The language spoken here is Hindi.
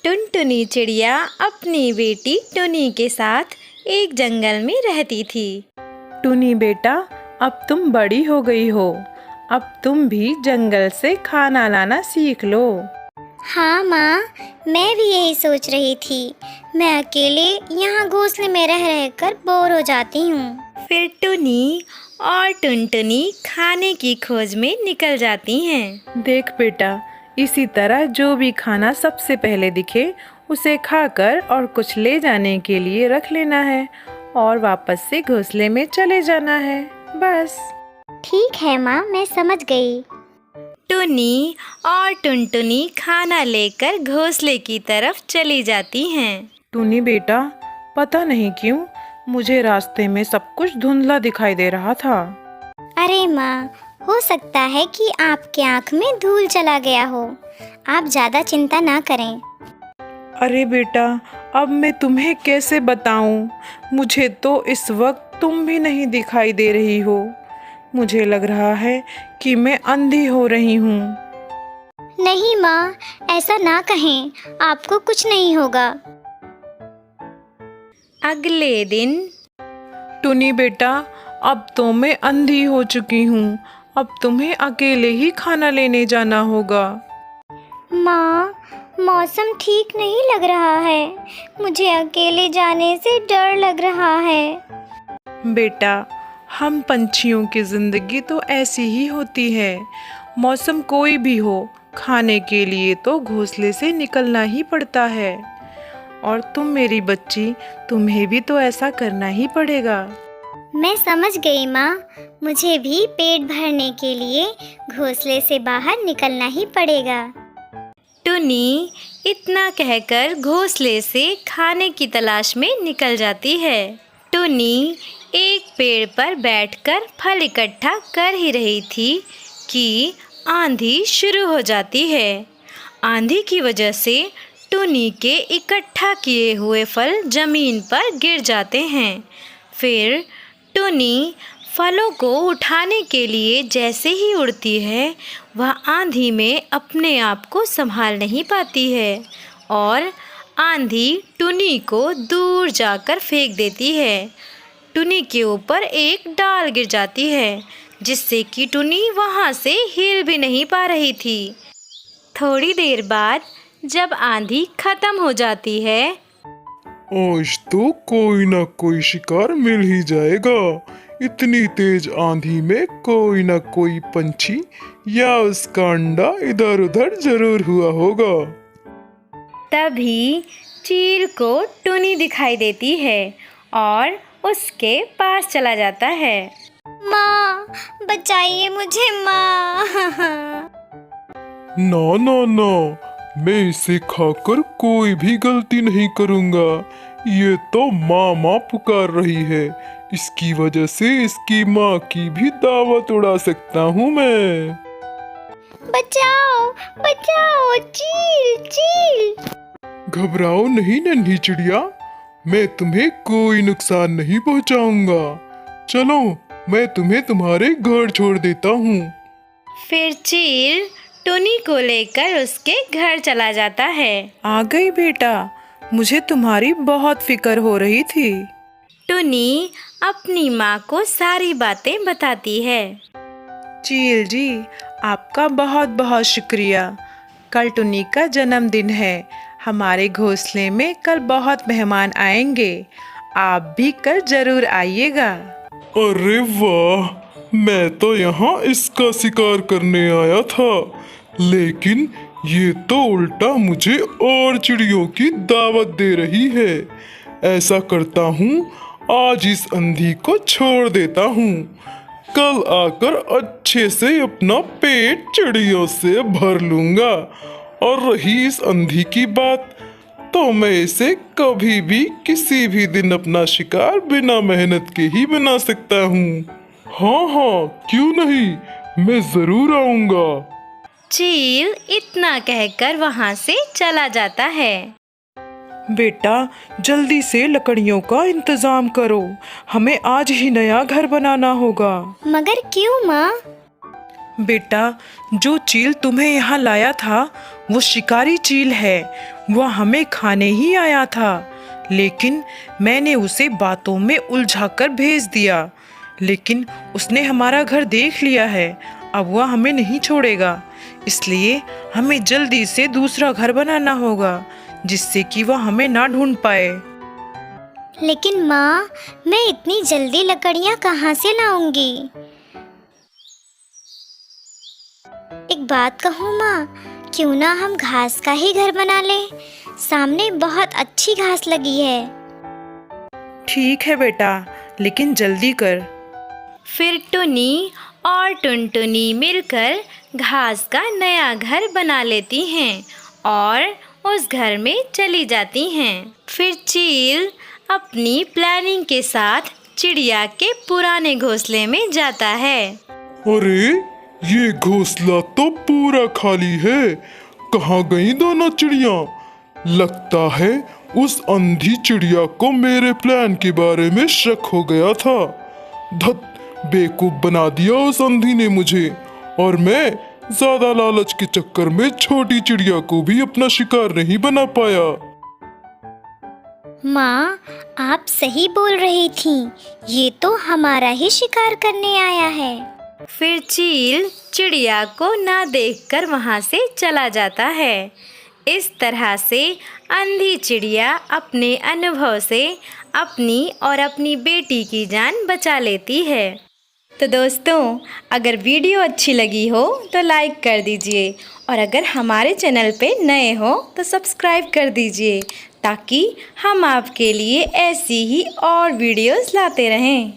टुनटुनी चिड़िया अपनी बेटी टुनी के साथ एक जंगल में रहती थी। टुनी बेटा, अब तुम बड़ी हो गई हो, अब तुम भी जंगल से खाना लाना सीख लो। हाँ माँ, मैं भी यही सोच रही थी। मैं अकेले यहाँ घोंसले में रह रहकर बोर हो जाती हूँ। फिर टुनी और टुनटुनी खाने की खोज में निकल जाती हैं। देख बेटा, इसी तरह जो भी खाना सबसे पहले दिखे उसे खाकर और कुछ ले जाने के लिए रख लेना है और वापस से घोंसले में चले जाना है, बस। ठीक है माँ, मैं समझ गई। टुनी और टुनटुनी खाना लेकर घोंसले की तरफ चली जाती हैं। टुनी बेटा, पता नहीं क्यों मुझे रास्ते में सब कुछ धुंधला दिखाई दे रहा था। अरे माँ, हो सकता है कि आपके आँख में धूल चला गया हो। आप ज़्यादा चिंता ना करें। अरे बेटा, अब मैं तुम्हें कैसे बताऊं? मुझे तो इस वक्त तुम भी नहीं दिखाई दे रही हो। मुझे लग रहा है कि मैं अंधी हो रही हूँ। नहीं माँ, ऐसा ना कहें, आपको कुछ नहीं होगा। अगले दिन टुनी बेटा, अब तो मैं अंधी हो चुकी हूँ। अब तुम्हें अकेले ही खाना लेने जाना होगा। माँ, मौसम ठीक नहीं लग रहा है। मुझे अकेले जाने से डर लग रहा है। बेटा, हम पंछियों की जिंदगी तो ऐसी ही होती है। मौसम कोई भी हो, खाने के लिए तो घोंसले से निकलना ही पड़ता है। और तुम मेरी बच्ची, तुम्हें भी तो ऐसा करना ही पड़ेगा। मैं समझ गई माँ, मुझे भी पेट भरने के लिए घोंसले से बाहर निकलना ही पड़ेगा। टुनी इतना कहकर घोंसले से खाने की तलाश में निकल जाती है। टुनी एक पेड़ पर बैठकर फल इकट्ठा कर ही रही थी कि आंधी शुरू हो जाती है। आंधी की वजह से टुनी के इकट्ठा किए हुए फल जमीन पर गिर जाते हैं। फिर टुनी फलों को उठाने के लिए जैसे ही उड़ती है, वह आंधी में अपने आप को संभाल नहीं पाती है और आंधी टुनी को दूर जाकर फेंक देती है। टुनी के ऊपर एक डाल गिर जाती है, जिससे कि टुनी वहाँ से हिल भी नहीं पा रही थी। थोड़ी देर बाद जब आंधी खत्म हो जाती है, आज तो कोई ना कोई शिकार मिल ही जाएगा। इतनी तेज आंधी में कोई ना कोई पंछी या उसका अंडा इधर उधर जरूर हुआ होगा। तभी चील को टुनी दिखाई देती है और उसके पास चला जाता है। माँ, बचाइए मुझे माँ। ना ना ना, मैं इसे खाकर कोई भी गलती नहीं करूँगा। ये तो माँ माँ पुकार रही है। इसकी वजह से इसकी माँ की भी दावत उड़ा सकता हूँ मैं। बचाओ बचाओ, चील चील। घबराओ नहीं नन्ही चिड़िया, मैं तुम्हें कोई नुकसान नहीं पहुँचाऊंगा। चलो, मैं तुम्हें तुम्हारे घर छोड़ देता हूँ। फिर चील टुनी को लेकर उसके घर चला जाता है। आ गई बेटा, मुझे तुम्हारी बहुत फिक्र हो रही थी। टुनी अपनी माँ को सारी बातें बताती है। चील जी, आपका बहुत बहुत शुक्रिया। कल टुनी का जन्मदिन है। हमारे घोंसले में कल बहुत मेहमान आएंगे। आप भी कल जरूर आइएगा। अरे वाह, मैं तो यहाँ इसका शिकार करने आया था, लेकिन ये तो उल्टा मुझे और चिड़ियों की दावत दे रही है। ऐसा करता हूँ, आज इस अंधी को छोड़ देता हूँ। कल आकर अच्छे से अपना पेट चिड़ियों से भर लूँगा। और रही इस अंधी की बात, तो मैं इसे कभी भी किसी भी दिन अपना शिकार बिना मेहनत के ही बना सकता हूँ। हाँ हाँ, क्यों नहीं, मैं जरूर आऊँगा। चील इतना कहकर वहाँ से चला जाता है। बेटा, जल्दी से लकड़ियों का इंतजाम करो। हमें आज ही नया घर बनाना होगा। मगर क्यों माँ? बेटा, जो चील तुम्हें यहाँ लाया था वो शिकारी चील है। वह हमें खाने ही आया था, लेकिन मैंने उसे बातों में उलझाकर भेज दिया। लेकिन उसने हमारा घर देख लिया है, अब वह हमें नहीं छोड़ेगा। इसलिए हमें जल्दी से दूसरा घर बनाना होगा, जिससे कि वह हमें ना ढूंढ पाए। लेकिन माँ, मैं इतनी जल्दी लकड़ियाँ कहाँ से लाऊंगी? एक बात कहूँ माँ, क्यों ना हम घास का ही घर बना लें? सामने बहुत अच्छी घास लगी है। ठीक है बेटा, लेकिन जल्दी कर। फिर टुनी और टुनटुनी मिलकर घास का नया घर बना लेती हैं और उस घर में चली जाती हैं। फिर चील अपनी प्लानिंग के साथ चिड़िया के पुराने घोंसले में जाता है। अरे, ये घोंसला तो पूरा खाली है। कहाँ गई दोनों चिड़िया? लगता है उस अंधी चिड़िया को मेरे प्लान के बारे में शक हो गया था। धत, बेवकूफ बना दिया उस अंधी ने मुझे, और मैं ज्यादा लालच के चक्कर में छोटी चिड़िया को भी अपना शिकार नहीं बना पाया। माँ, आप सही बोल रही थीं। ये तो हमारा ही शिकार करने आया है। फिर चील चिड़िया को ना देखकर वहाँ से चला जाता है। इस तरह से अंधी चिड़िया अपने अनुभव से अपनी और अपनी बेटी की जान बचा लेती है। तो दोस्तों, अगर वीडियो अच्छी लगी हो तो लाइक कर दीजिए, और अगर हमारे चैनल पे नए हो तो सब्सक्राइब कर दीजिए, ताकि हम आपके लिए ऐसी ही और वीडियोस लाते रहें।